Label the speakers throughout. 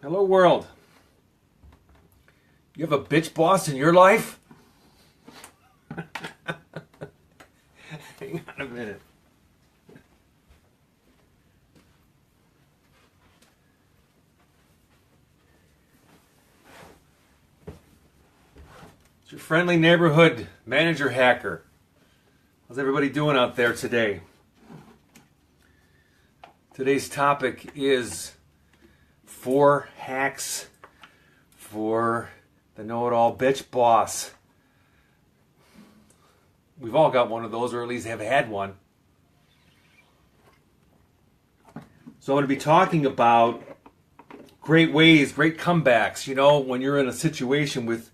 Speaker 1: Hello, world. You have a bitch boss in your life? Hang on a minute. It's your friendly neighborhood manager hacker. How's everybody doing out there today? Today's topic is 4 hacks for the know-it-all bitch boss. We've all got one of those, or at least have had one. So I'm going to be talking about great ways, great comebacks, when you're in a situation with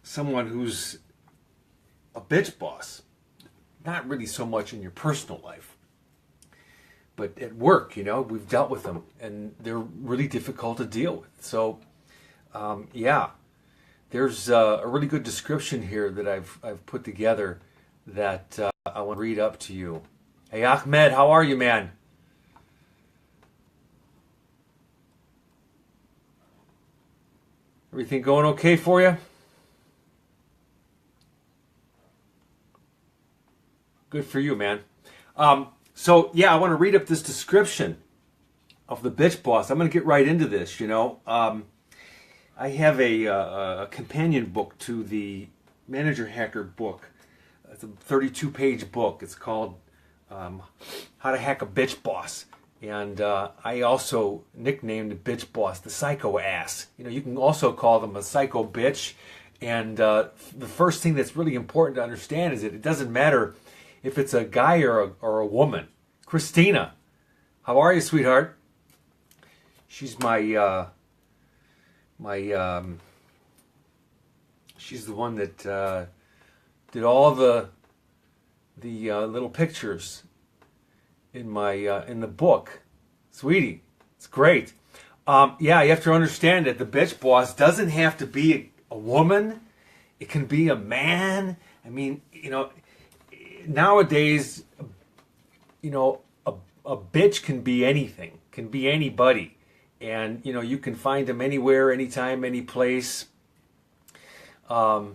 Speaker 1: someone who's a bitch boss. Not really so much in your personal life, but at work, we've dealt with them, and they're really difficult to deal with. So, there's a really good description here that I've put together that I want to read up to you. Hey, Ahmed, how are you, man? Everything going okay for you? Good for you, man. I want to read up this description of the bitch boss. I'm going to get right into this, I have a companion book to the Manager Hacker book. It's a 32-page book. It's called How to Hack a Bitch Boss. And I also nicknamed the bitch boss the psycho ass. You can also call them a psycho bitch. And the first thing that's really important to understand is that it doesn't matter if it's a guy or a woman. Christina, how are you, sweetheart? She's she's the one that did all the little pictures in my in the book. Sweetie, it's great. You have to understand that the bitch boss doesn't have to be a woman. It can be a man. I mean, nowadays, a bitch can be anything, can be anybody. And, you can find them anywhere, anytime, any place. I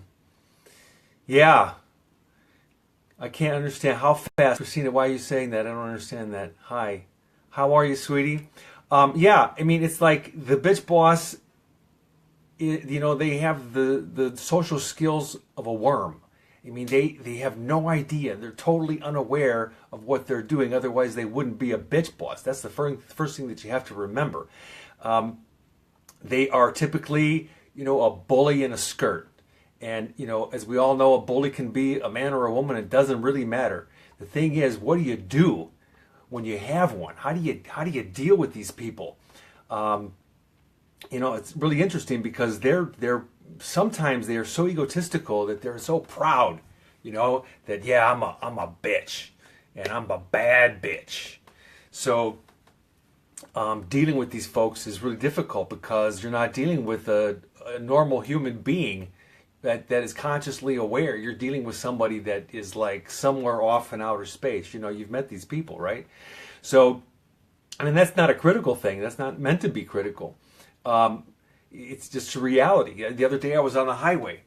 Speaker 1: can't understand how fast. Christina, why are you saying that? I don't understand that. Hi. How are you, sweetie? It's like the bitch boss, they have the social skills of a worm. They have no idea. They're totally unaware of what they're doing. Otherwise, they wouldn't be a bitch boss. That's the first thing that you have to remember. They are typically, a bully in a skirt. And, as we all know, a bully can be a man or a woman. It doesn't really matter. The thing is, what do you do when you have one? How do you deal with these people? It's really interesting because they're sometimes they are so egotistical that they're so proud, that I'm a bitch and I'm a bad bitch. So dealing with these folks is really difficult because you're not dealing with a normal human being that is consciously aware. You're dealing with somebody that is like somewhere off in outer space. You've met these people, right? So, that's not a critical thing. That's not meant to be critical. It's just a reality. The other day I was on the highway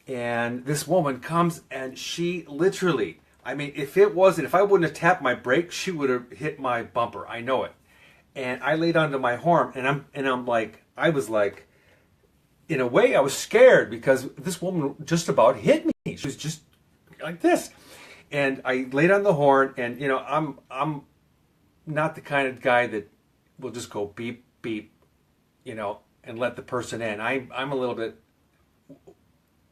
Speaker 1: and this woman comes and she literally, if I wouldn't have tapped my brake, she would have hit my bumper. I know it. And I laid onto my horn and I was like, in a way I was scared because this woman just about hit me. She was just like this. And I laid on the horn and, I'm not the kind of guy that will just go beep, beep, and let the person in. I'm a little bit,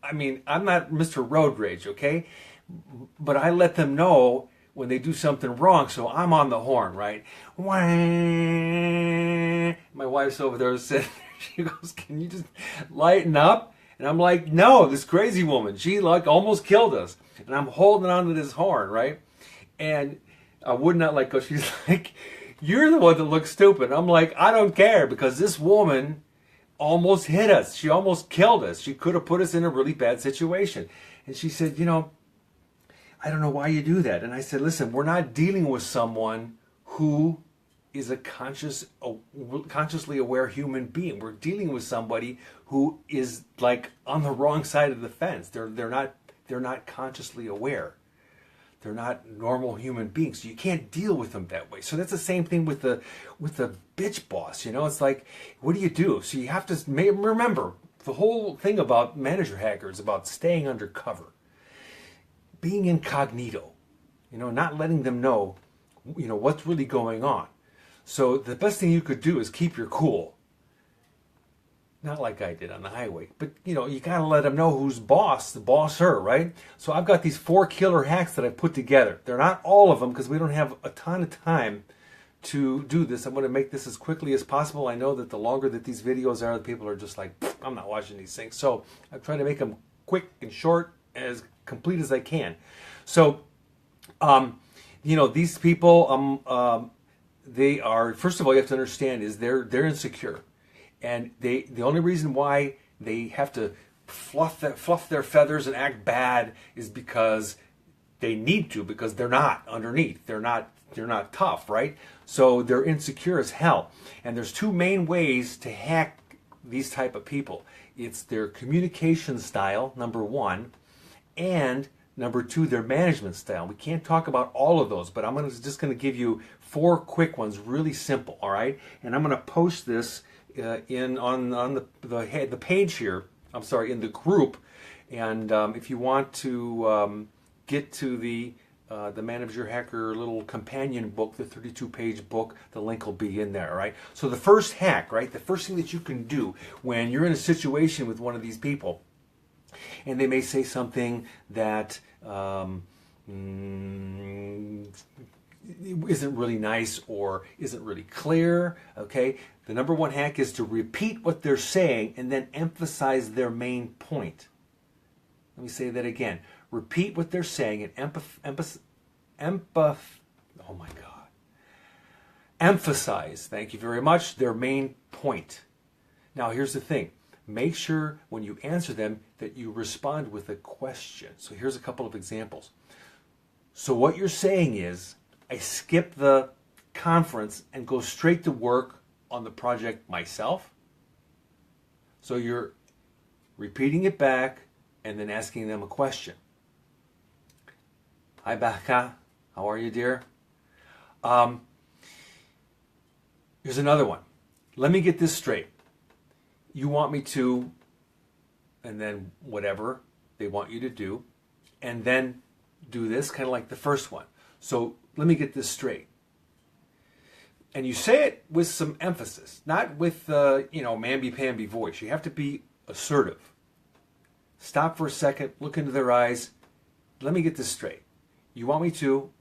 Speaker 1: I'm not Mr. Road Rage, okay? But I let them know when they do something wrong, so I'm on the horn, right? Wah! My wife's over there sitting there. She goes, can you just lighten up? And I'm like, no, this crazy woman, she almost killed us. And I'm holding on to this horn, right? And I would not let go. She's like, you're the one that looks stupid. I'm like, I don't care because this woman almost hit us. She almost killed us. She could have put us in a really bad situation. And she said, I don't know why you do that. And I said, listen, we're not dealing with someone who is a consciously aware human being. We're dealing with somebody who is like on the wrong side of the fence. They're not consciously aware. They're not normal human beings. So you can't deal with them that way. So that's the same thing with the bitch boss. You know, it's like, what do you do? So you have to remember the whole thing about manager hacker is about staying undercover, being incognito. You know, not letting them know, you know, what's really going on. So the best thing you could do is keep your cool. Not like I did on the highway, but you know, you gotta let them know who's boss, the bosser, right? So I've got these 4 killer hacks that I put together. They're not all of them because we don't have a ton of time to do this. I'm going to make this as quickly as possible. I know that the longer that these videos are, the people are just like, I'm not watching these things. So I'm trying to make them quick and short, as complete as I can. So, you know, these people, they are, first of all, you have to understand is they're insecure. And the only reason why they have to fluff their feathers and act bad is because they need to, because they're not underneath. They're not tough, right? So they're insecure as hell. And there's 2 main ways to hack these type of people. It's their communication style, number 1, and number 2, their management style. We can't talk about all of those, but I'm just going to give you 4 quick ones, really simple, all right? And I'm going to post this on the page here. I'm sorry, in the group. And if you want to get to the Manager Hacker little companion book, the 32-page book, the link will be in there, right? So the first hack, right? The first thing that you can do when you're in a situation with one of these people, and they may say something that isn't really nice or isn't really clear, okay? The number 1 hack is to repeat what they're saying and then emphasize their main point. Let me say that again. Repeat what they're saying and emphasize, thank you very much, their main point. Now here's the thing. Make sure when you answer them that you respond with a question. So here's a couple of examples. So what you're saying is, I skip the conference and go straight to work on the project myself. So you're repeating it back and then asking them a question. Hi, Becca. How are you, dear? Here's another one. Let me get this straight. You want me to, and then whatever they want you to do, and then do this, kind of like the first one. So let me get this straight. And you say it with some emphasis, not with, mamby-pamby voice. You have to be assertive. Stop for a second, look into their eyes. Let me get this straight. You want me to,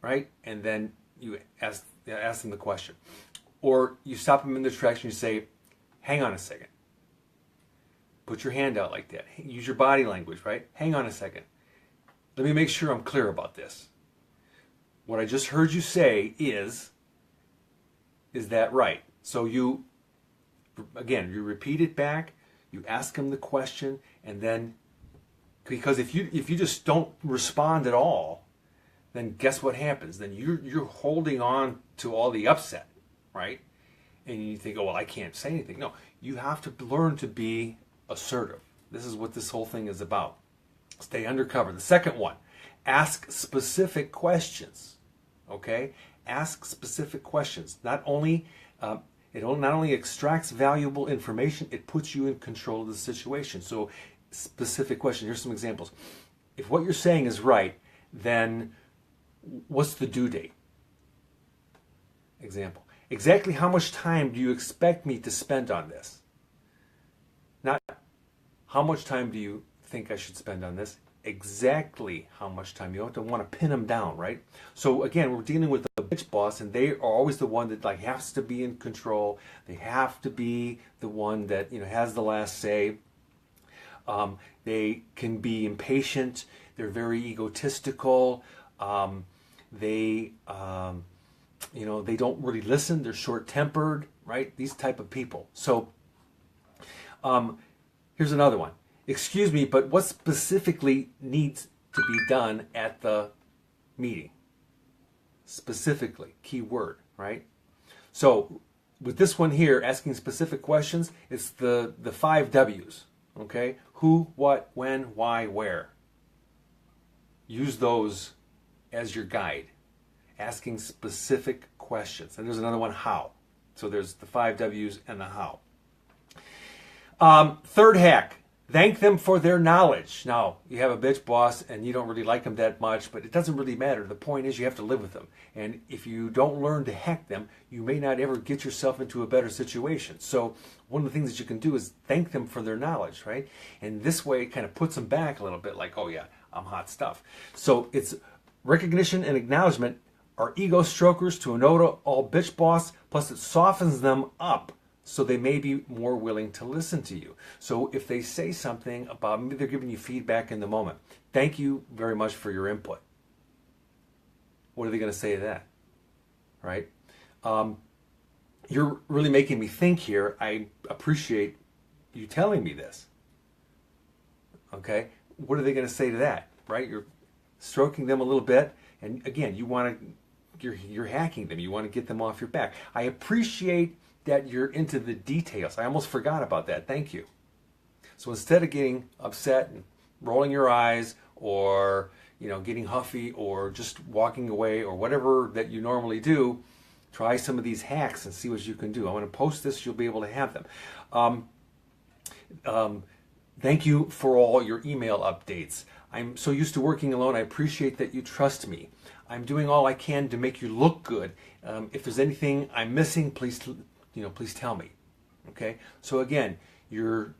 Speaker 1: right? And then you ask them the question. Or you stop them in their tracks and you say, hang on a second. Put your hand out like that. Use your body language, right? Hang on a second. Let me make sure I'm clear about this. What I just heard you say is that right? So you repeat it back, you ask them the question, and then, because if you just don't respond at all, then guess what happens? Then you're holding on to all the upset, right? And you think, oh, well, I can't say anything. No, you have to learn to be assertive. This is what this whole thing is about. Stay undercover. The second one, ask specific questions. Okay? Ask specific questions. Not only it not only extracts valuable information, it puts you in control of the situation. So, specific question. Here's some examples. If what you're saying is right, then what's the due date? Example. Exactly how much time do you expect me to spend on this? Not how much time do you think I should spend on this? Exactly how much time. You don't want to pin them down, right? So again, we're dealing with the bitch boss, and they are always the one that has to be in control. They have to be the one that has the last say. They can be impatient. They're very egotistical. They don't really listen. They're short-tempered, right? These type of people. So here's another one. Excuse me, but what specifically needs to be done at the meeting? Specifically, key word, right? So with this one here, asking specific questions, it's the 5 W's. Okay? Who, what, when, why, where. Use those as your guide. Asking specific questions. And there's another one, how. So there's the 5 W's and the how. Third hack. Thank them for their knowledge. Now, you have a bitch boss and you don't really like them that much, but it doesn't really matter. The point is you have to live with them. And if you don't learn to hack them, you may not ever get yourself into a better situation. So one of the things that you can do is thank them for their knowledge, right? And this way it kind of puts them back a little bit like, oh yeah, I'm hot stuff. So it's recognition and acknowledgement are ego strokers to a know-all bitch boss, plus it softens them up so they may be more willing to listen to you. So if they say something about, maybe they're giving you feedback in the moment, thank you very much for your input. What are they going to say to that? Right? You're really making me think here. I appreciate you telling me this. Okay? What are they going to say to that? Right? You're stroking them a little bit, and again, you're hacking them. You want to get them off your back. I appreciate that you're into the details. I almost forgot about that. Thank you. So instead of getting upset and rolling your eyes or getting huffy or just walking away or whatever that you normally do, try some of these hacks and see what you can do. I'm going to post this. You'll be able to have them. Thank you for all your email updates. I'm so used to working alone. I appreciate that you trust me. I'm doing all I can to make you look good. If there's anything I'm missing, please tell me. Okay? So again, you're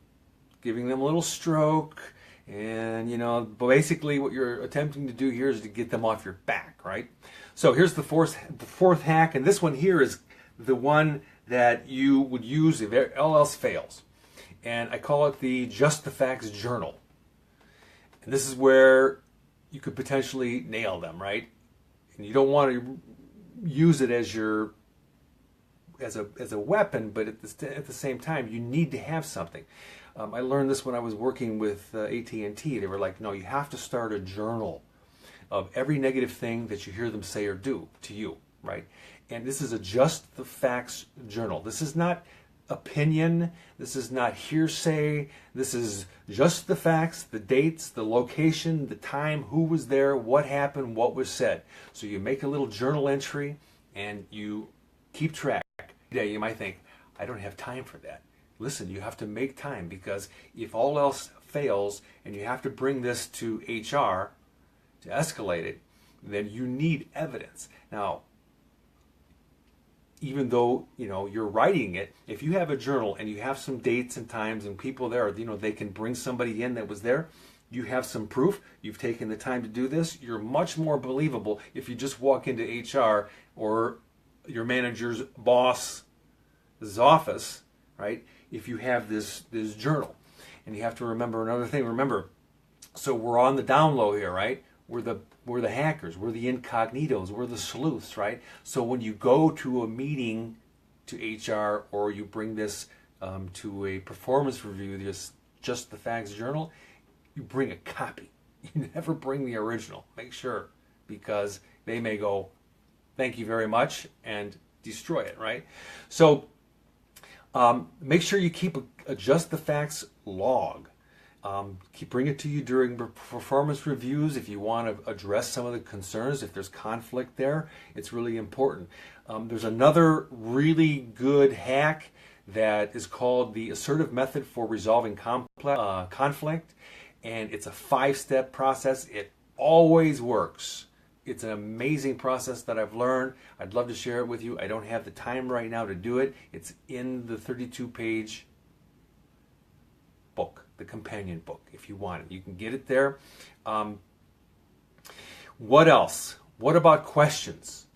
Speaker 1: giving them a little stroke, and basically what you're attempting to do here is to get them off your back, right? So here's the fourth hack, and this one here is the one that you would use if all else fails. And I call it the Just the Facts Journal. And this is where you could potentially nail them, right? And you don't want to use it as a weapon, but at the same time, you need to have something. I learned this when I was working with AT&T. They were like, no, you have to start a journal of every negative thing that you hear them say or do to you, right? And this is a Just the Facts Journal. This is not opinion. This is not hearsay. This is just the facts, the dates, the location, the time, who was there, what happened, what was said. So you make a little journal entry and you keep track. Yeah, you might think, I don't have time for that. Listen, you have to make time, because if all else fails and you have to bring this to HR to escalate it, then you need evidence. Now, even though you're writing it, if you have a journal and you have some dates and times and people there, they can bring somebody in that was there, you have some proof, you've taken the time to do this, you're much more believable if you just walk into HR or your manager's boss's office, right? If you have this journal. And you have to remember another thing. Remember, so we're on the down low here, right? We're the hackers, we're the incognitos, we're the sleuths, right? So when you go to a meeting to HR, or you bring this to a performance review, this Just the Facts Journal, you bring a copy. You never bring the original. Make sure, because they may go, thank you very much, and destroy it, right? So make sure you keep a Just the Facts log. Bring it to you during performance reviews if you want to address some of the concerns. If there's conflict there, it's really important. There's another really good hack that is called the Assertive Method for Resolving Conflict, and it's a 5-step process. It always works. It's an amazing process that I've learned. I'd love to share it with you. I don't have the time right now to do it. It's in the 32-page book, the companion book, if you want it. You can get it there. What else? What about questions?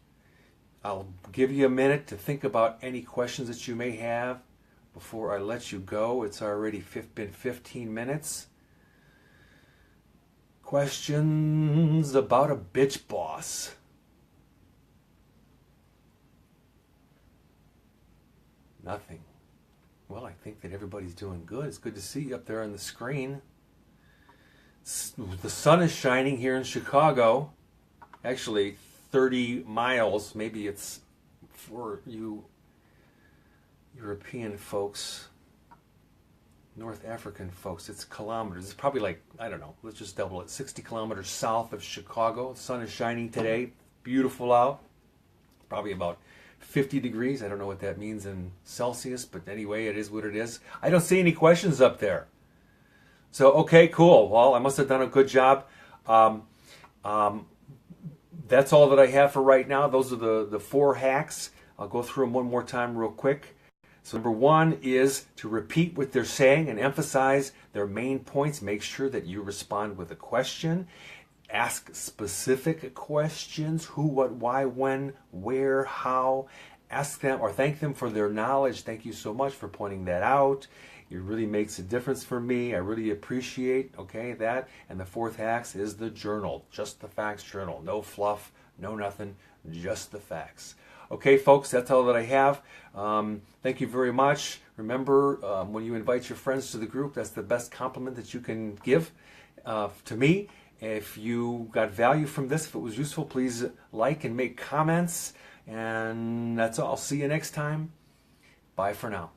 Speaker 1: I'll give you a minute to think about any questions that you may have before I let you go. It's already been 15 minutes. Questions about a bitch boss. Nothing. Well, I think that everybody's doing good. It's good to see you up there on the screen. The sun is shining here in Chicago. Actually, 30 miles. Maybe it's for you European folks, North African folks, it's kilometers. It's probably like, I don't know, let's just double it. 60 kilometers south of Chicago. The sun is shining today. Beautiful out. Probably about 50 degrees. I don't know what that means in Celsius, but anyway, it is what it is. I don't see any questions up there. So, okay, cool. Well, I must have done a good job. That's all that I have for right now. Those are the 4 hacks. I'll go through them one more time real quick. So number 1 is to repeat what they're saying and emphasize their main points. Make sure that you respond with a question. Ask specific questions: who, what, why, when, where, how. Ask them or thank them for their knowledge. Thank you so much for pointing that out. It really makes a difference for me. I really appreciate, that. And the 4th hacks is the journal. Just the facts journal. No fluff, no nothing, just the facts. Okay, folks, that's all that I have. Thank you very much. Remember, when you invite your friends to the group, that's the best compliment that you can give to me. If you got value from this, if it was useful, please like and make comments. And that's all. See you next time. Bye for now.